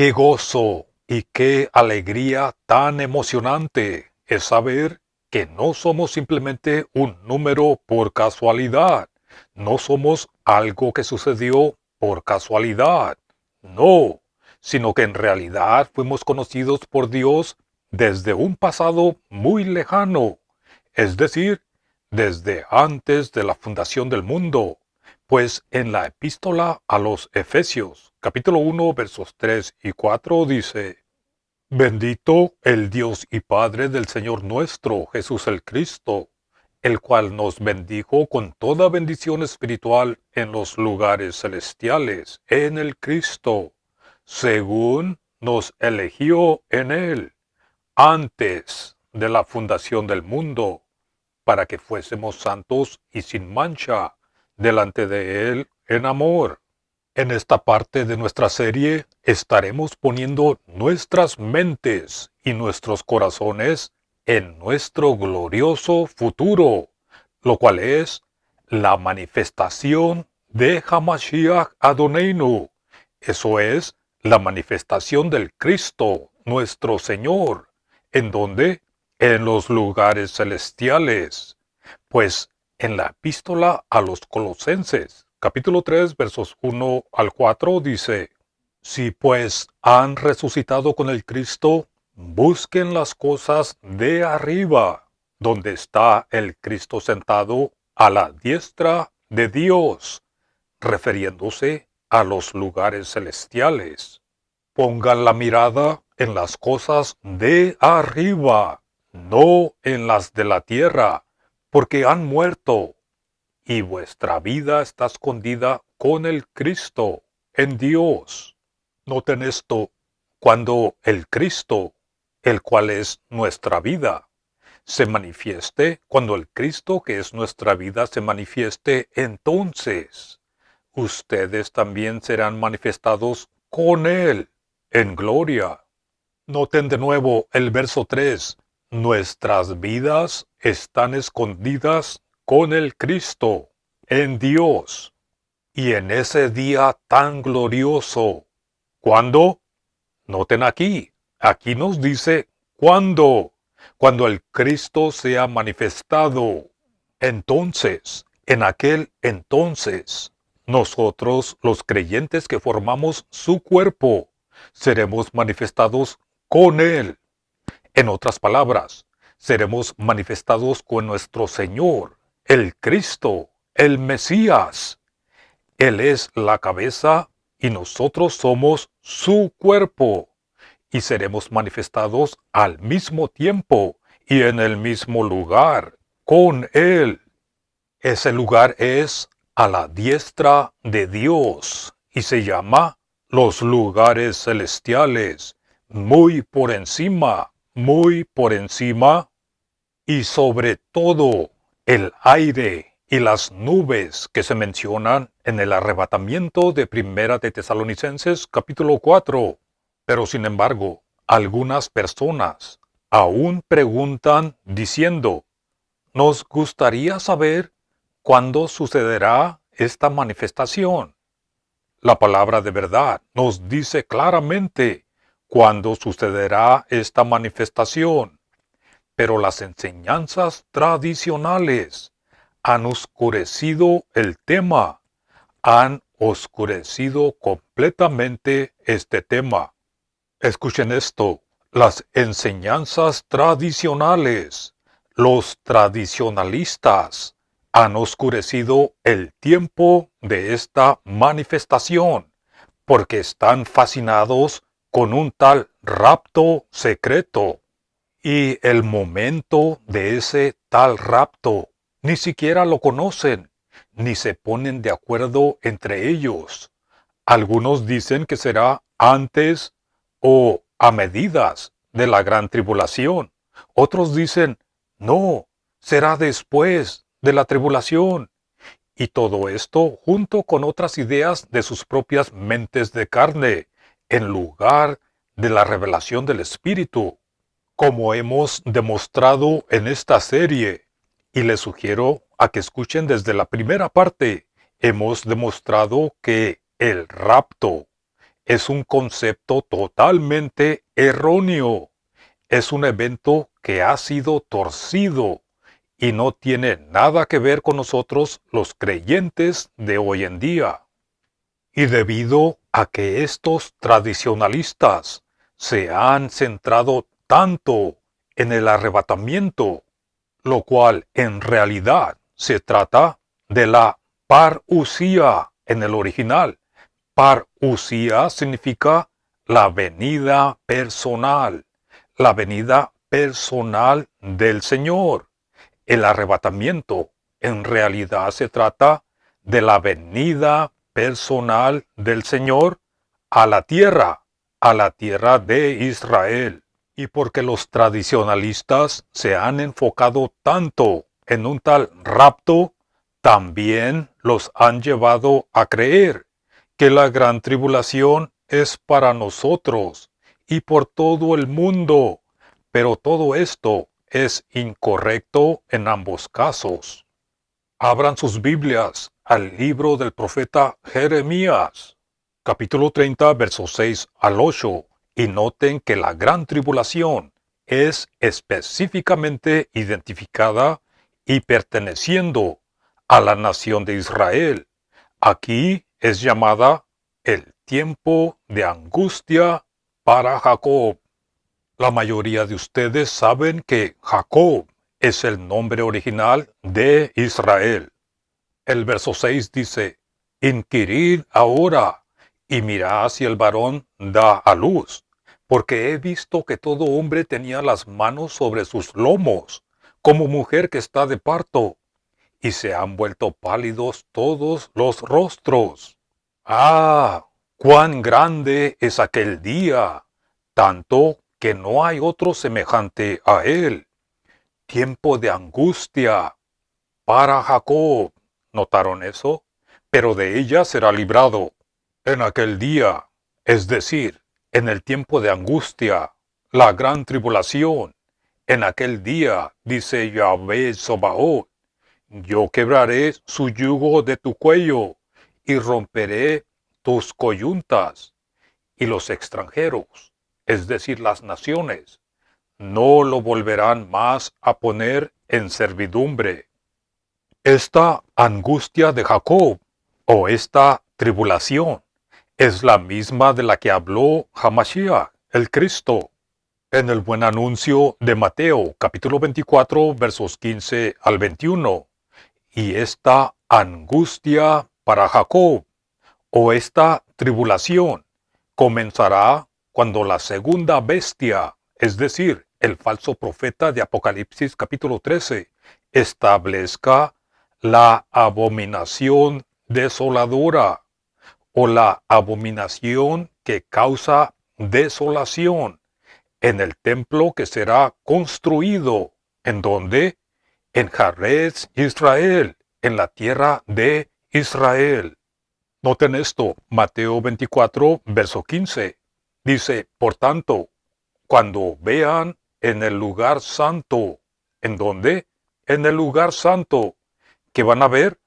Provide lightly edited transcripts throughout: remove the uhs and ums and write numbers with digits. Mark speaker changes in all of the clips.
Speaker 1: Qué gozo y qué alegría tan emocionante es saber que no somos simplemente un número por casualidad, no somos algo que sucedió por casualidad, no, sino que en realidad fuimos conocidos por Dios desde un pasado muy lejano, es decir, desde antes de la fundación del mundo. Pues en la epístola a los Efesios, capítulo 1, versos 3 y 4 dice: Bendito el Dios y Padre del Señor nuestro Jesús el Cristo, el cual nos bendijo con toda bendición espiritual en los lugares celestiales, en el Cristo, según nos eligió en Él, antes de la fundación del mundo, para que fuésemos santos y sin mancha delante de Él en amor. En esta parte de nuestra serie estaremos poniendo nuestras mentes y nuestros corazones en nuestro glorioso futuro, lo cual es la manifestación de Hamashiach Adoneinu. Eso es la manifestación del Cristo, nuestro Señor. ¿En dónde? En los lugares celestiales. Pues en la epístola a los Colosenses, capítulo 3, versos 1 al 4 dice: Si pues han resucitado con el Cristo, busquen las cosas de arriba, donde está el Cristo sentado a la diestra de Dios, refiriéndose a los lugares celestiales. Pongan la mirada en las cosas de arriba, no en las de la tierra, porque han muerto, y vuestra vida está escondida con el Cristo en Dios. Noten esto: cuando el Cristo, el cual es nuestra vida, se manifieste, cuando el Cristo que es nuestra vida se manifieste, entonces ustedes también serán manifestados con Él en gloria. Noten de nuevo el verso 3. Nuestras vidas están escondidas con el Cristo en Dios. Y en ese día tan glorioso, ¿cuándo? Noten aquí nos dice ¿cuándo? Cuando el Cristo sea manifestado. Entonces, en aquel entonces, nosotros, los creyentes que formamos su cuerpo, seremos manifestados con Él. En otras palabras, seremos manifestados con nuestro Señor, el Cristo, el Mesías. Él es la cabeza y nosotros somos su cuerpo, y seremos manifestados al mismo tiempo y en el mismo lugar con Él. Ese lugar es a la diestra de Dios y se llama los lugares celestiales, muy por encima, y sobre todo el aire y las nubes que se mencionan en el arrebatamiento de Primera de Tesalonicenses capítulo 4. Pero sin embargo, algunas personas aún preguntan diciendo: nos gustaría saber cuándo sucederá esta manifestación. La palabra de verdad nos dice claramente cuándo sucederá esta manifestación. Pero las enseñanzas tradicionales han oscurecido el tema, han oscurecido completamente este tema. Escuchen esto: las enseñanzas tradicionales, los tradicionalistas, han oscurecido el tiempo de esta manifestación, porque están fascinados con un tal rapto secreto. Y el momento de ese tal rapto ni siquiera lo conocen, ni se ponen de acuerdo entre ellos. Algunos dicen que será antes o a medidas de la gran tribulación. Otros dicen, no, será después de la tribulación. Y todo esto junto con otras ideas de sus propias mentes de carne, en lugar de la revelación del Espíritu, como hemos demostrado en esta serie. Y les sugiero a que escuchen desde la primera parte. Hemos demostrado que el rapto, es un concepto totalmente erróneo. Es un evento que ha sido torcido y no tiene nada que ver con nosotros los creyentes de hoy en día. Y debido a que estos tradicionalistas se han centrado tanto en el arrebatamiento, lo cual en realidad se trata de la parusía en el original. Parusía significa la venida personal del Señor. El arrebatamiento en realidad se trata de la venida personal del Señor a la tierra de Israel. Y porque los tradicionalistas se han enfocado tanto en un tal rapto, también los han llevado a creer que la gran tribulación es para nosotros y por todo el mundo. Pero todo esto es incorrecto en ambos casos. Abran sus Biblias al libro del profeta Jeremías, capítulo 30, versos 6 al 8, y noten que la gran tribulación es específicamente identificada y perteneciendo a la nación de Israel. Aquí es llamada el tiempo de angustia para Jacob. La mayoría de ustedes saben que Jacob es el nombre original de Israel. El verso 6 dice, inquirid ahora y mirad si el varón da a luz, porque he visto que todo hombre tenía las manos sobre sus lomos, como mujer que está de parto, y se han vuelto pálidos todos los rostros. ¡Ah! ¡Cuán grande es aquel día! Tanto que no hay otro semejante a él. Tiempo de angustia para Jacob. ¿Notaron eso? Pero de ella será librado. En aquel día, es decir, en el tiempo de angustia, la gran tribulación, en aquel día, dice Yahvé Sobaot, yo quebraré su yugo de tu cuello y romperé tus coyuntas, y los extranjeros, es decir, las naciones, no lo volverán más a poner en servidumbre. Esta angustia de Jacob, o esta tribulación, es la misma de la que habló Hamashiach, el Cristo, en el buen anuncio de Mateo, capítulo 24, versos 15 al 21. Y esta angustia para Jacob, o esta tribulación, comenzará cuando la segunda bestia, es decir, el falso profeta de Apocalipsis capítulo 13, establezca la abominación desoladora, o la abominación que causa desolación, en el templo que será construido, ¿en dónde? En Jarez, Israel, en la tierra de Israel. Noten esto, Mateo 24, verso 15. Dice, por tanto, cuando vean en el lugar santo, ¿en dónde? En el lugar santo, que van a ver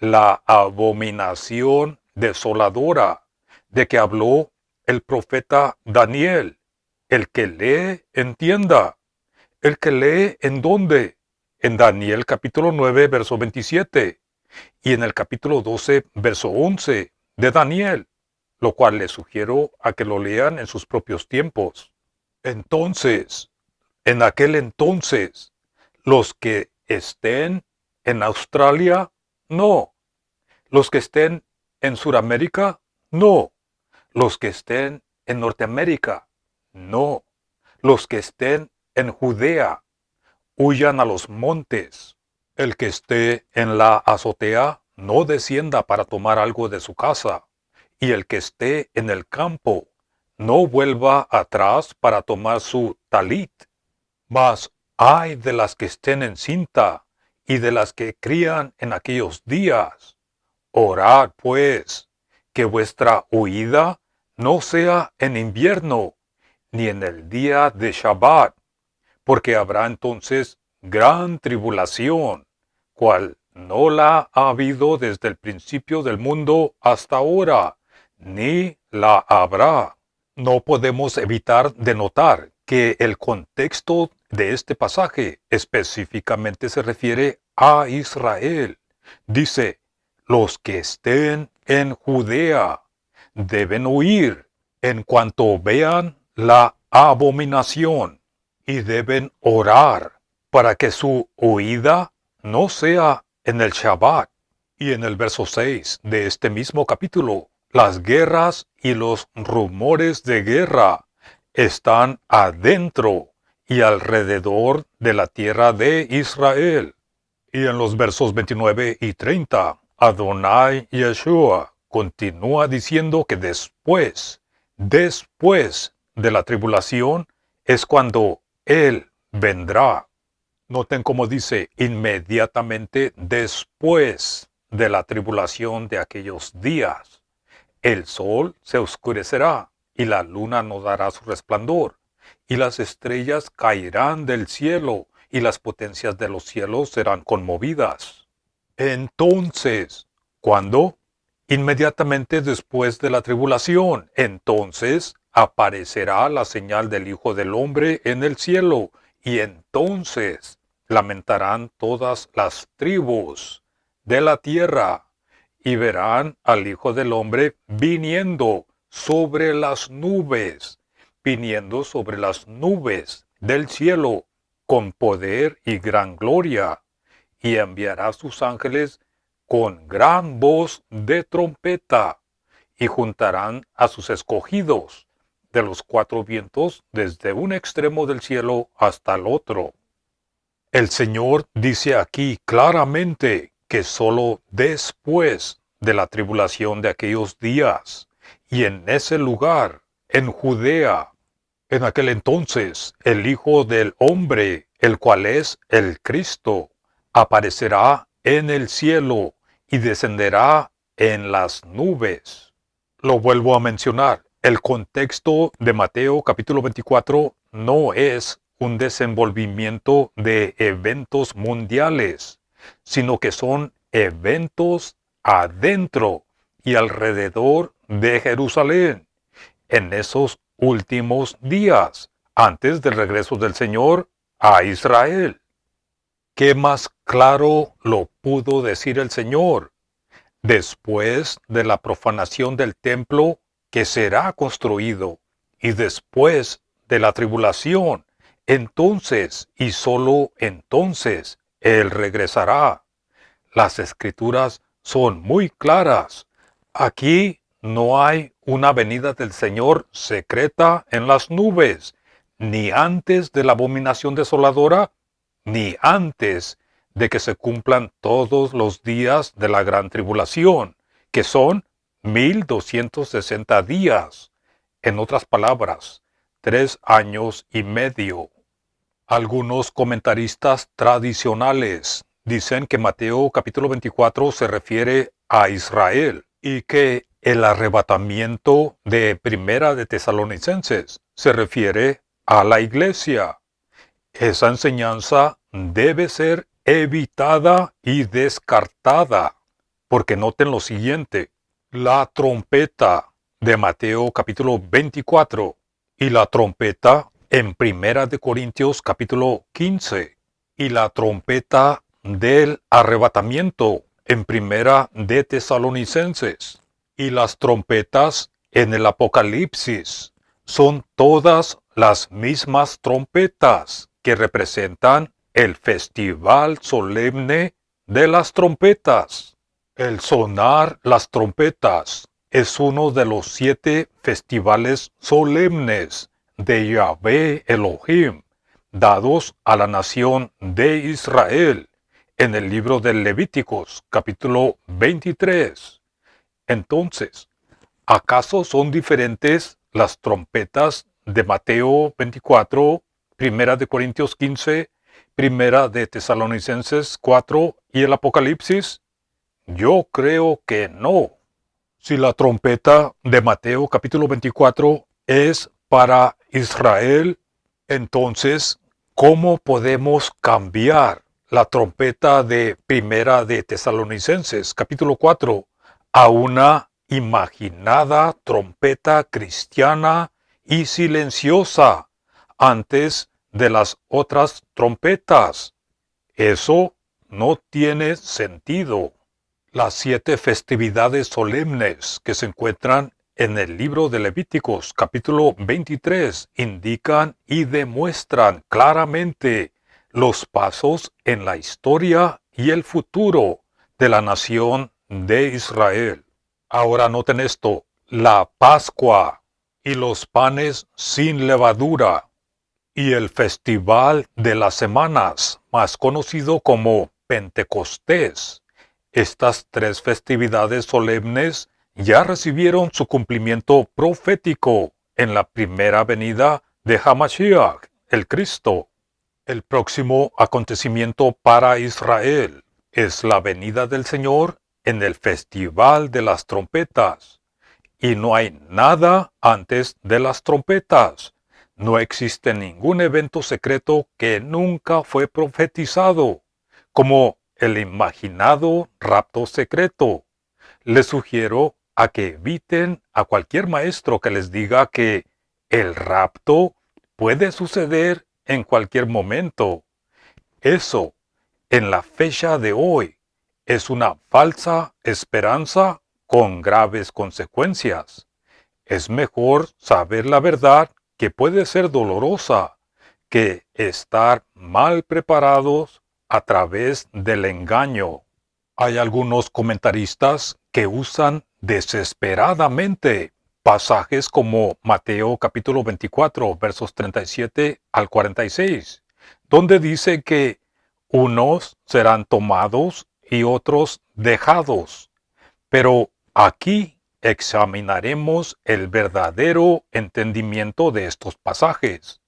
Speaker 1: la abominación desoladora de que habló el profeta Daniel. El que lee, entienda. El que lee, ¿en dónde? En Daniel capítulo 9, verso 27. Y en el capítulo 12, verso 11 de Daniel, lo cual les sugiero a que lo lean en sus propios tiempos. Entonces, en aquel entonces, los que estén en Australia, no. Los que estén en Sudamérica, no. Los que estén en Norteamérica, no. Los que estén en Judea, huyan a los montes. El que esté en la azotea, no descienda para tomar algo de su casa. Y el que esté en el campo, no vuelva atrás para tomar su talit. Mas ay de las que estén en cinta y de las que crían en aquellos días. Orad, pues, que vuestra huida no sea en invierno, ni en el día de Shabbat, porque habrá entonces gran tribulación, cual no la ha habido desde el principio del mundo hasta ahora, ni la habrá. No podemos evitar de notar que el contexto de este pasaje específicamente se refiere a Israel. Dice, los que estén en Judea deben huir en cuanto vean la abominación y deben orar para que su huida no sea en el Shabbat. Y en el verso 6 de este mismo capítulo, las guerras y los rumores de guerra están adentro y alrededor de la tierra de Israel. Y en los versos 29 y 30, Adonai Yeshua continúa diciendo que después de la tribulación, es cuando Él vendrá. Noten cómo dice inmediatamente después de la tribulación de aquellos días. El sol se oscurecerá y la luna no dará su resplandor, y las estrellas caerán del cielo y las potencias de los cielos serán conmovidas. Entonces, ¿cuándo? Inmediatamente después de la tribulación. Entonces aparecerá la señal del Hijo del Hombre en el cielo, y entonces lamentarán todas las tribus de la tierra, y verán al Hijo del Hombre viniendo sobre las nubes del cielo, con poder y gran gloria, y enviará sus ángeles con gran voz de trompeta, y juntarán a sus escogidos de los cuatro vientos desde un extremo del cielo hasta el otro. El Señor dice aquí claramente que sólo después de la tribulación de aquellos días, y en ese lugar, en Judea, en aquel entonces, el Hijo del Hombre, el cual es el Cristo, aparecerá en el cielo y descenderá en las nubes. Lo vuelvo a mencionar, el contexto de Mateo capítulo 24 no es un desenvolvimiento de eventos mundiales, sino que son eventos adentro y alrededor de Jerusalén, en esos últimos días, antes del regreso del Señor a Israel. ¿Qué más claro lo pudo decir el Señor? Después de la profanación del templo que será construido, y después de la tribulación, entonces y sólo entonces Él regresará. Las escrituras son muy claras. Aquí no hay una venida del Señor secreta en las nubes, ni antes de la abominación desoladora, ni antes de que se cumplan todos los días de la gran tribulación, que son 1260 días. En otras palabras, 3 años y medio. Algunos comentaristas tradicionales dicen que Mateo capítulo 24 se refiere a Israel y que el arrebatamiento de Primera de Tesalonicenses se refiere a la iglesia. Esa enseñanza debe ser evitada y descartada, porque noten lo siguiente: la trompeta de Mateo capítulo 24 y la trompeta en Primera de Corintios capítulo 15 y la trompeta del arrebatamiento en Primera de Tesalonicenses y las trompetas en el Apocalipsis son todas las mismas trompetas que representan el festival solemne de las trompetas. El sonar las trompetas es uno de los 7 festivales solemnes de Yahvé Elohim, dados a la nación de Israel, en el libro de Levíticos, capítulo 23. Entonces, ¿acaso son diferentes las trompetas de Mateo 24, Primera de Corintios 15, Primera de Tesalonicenses 4 y el Apocalipsis? Yo creo que no. Si la trompeta de Mateo capítulo 24 es para Israel, entonces, ¿cómo podemos cambiar la trompeta de Primera de Tesalonicenses capítulo 4 a una imaginada trompeta cristiana y silenciosa antes de las otras trompetas. Eso no tiene sentido. Las 7 festividades solemnes que se encuentran en el libro de Levíticos capítulo 23 indican y demuestran claramente los pasos en la historia y el futuro de la nación de Israel. Ahora noten esto, la Pascua y los panes sin levadura y el Festival de las Semanas, más conocido como Pentecostés. Estas 3 festividades solemnes ya recibieron su cumplimiento profético en la primera venida de Hamashiach, el Cristo. El próximo acontecimiento para Israel es la venida del Señor en el Festival de las Trompetas. Y no hay nada antes de las trompetas. No existe ningún evento secreto que nunca fue profetizado, como el imaginado rapto secreto. Les sugiero a que eviten a cualquier maestro que les diga que el rapto puede suceder en cualquier momento. Eso, en la fecha de hoy, es una falsa esperanza con graves consecuencias. Es mejor saber la verdad, que puede ser dolorosa, que estar mal preparados a través del engaño. Hay algunos comentaristas que usan desesperadamente pasajes como Mateo capítulo 24 versos 37 al 46, donde dice que unos serán tomados y otros dejados. Pero aquí examinaremos el verdadero entendimiento de estos pasajes.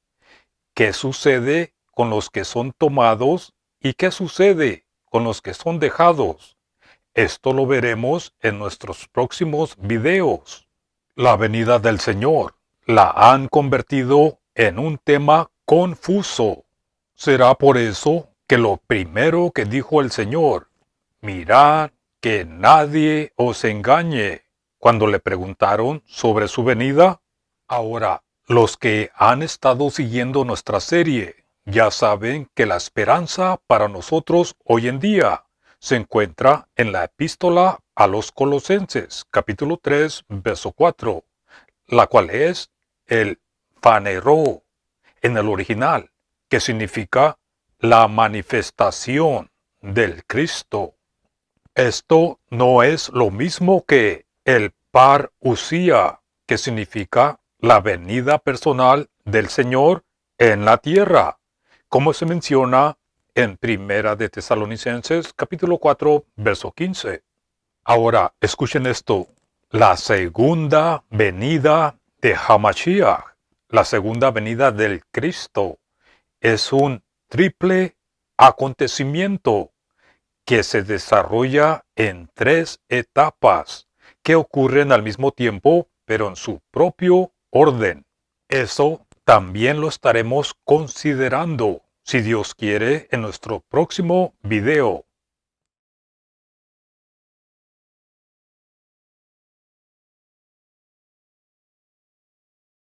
Speaker 1: ¿Qué sucede con los que son tomados y qué sucede con los que son dejados? Esto lo veremos en nuestros próximos videos. La venida del Señor la han convertido en un tema confuso. Será por eso que lo primero que dijo el Señor: mirad que nadie os engañe, cuando le preguntaron sobre su venida. Ahora, los que han estado siguiendo nuestra serie ya saben que la esperanza para nosotros hoy en día se encuentra en la epístola a los Colosenses, capítulo 3, verso 4, la cual es el phaneroo en el original, que significa la manifestación del Cristo. Esto no es lo mismo que el parusía, que significa la venida personal del Señor en la tierra, como se menciona en Primera de Tesalonicenses capítulo 4, verso 15. Ahora, escuchen esto. La segunda venida de Hamashiach, la segunda venida del Cristo, es un triple acontecimiento que se desarrolla en 3 etapas que ocurren al mismo tiempo, pero en su propio orden. Eso también lo estaremos considerando, si Dios quiere, en nuestro próximo video.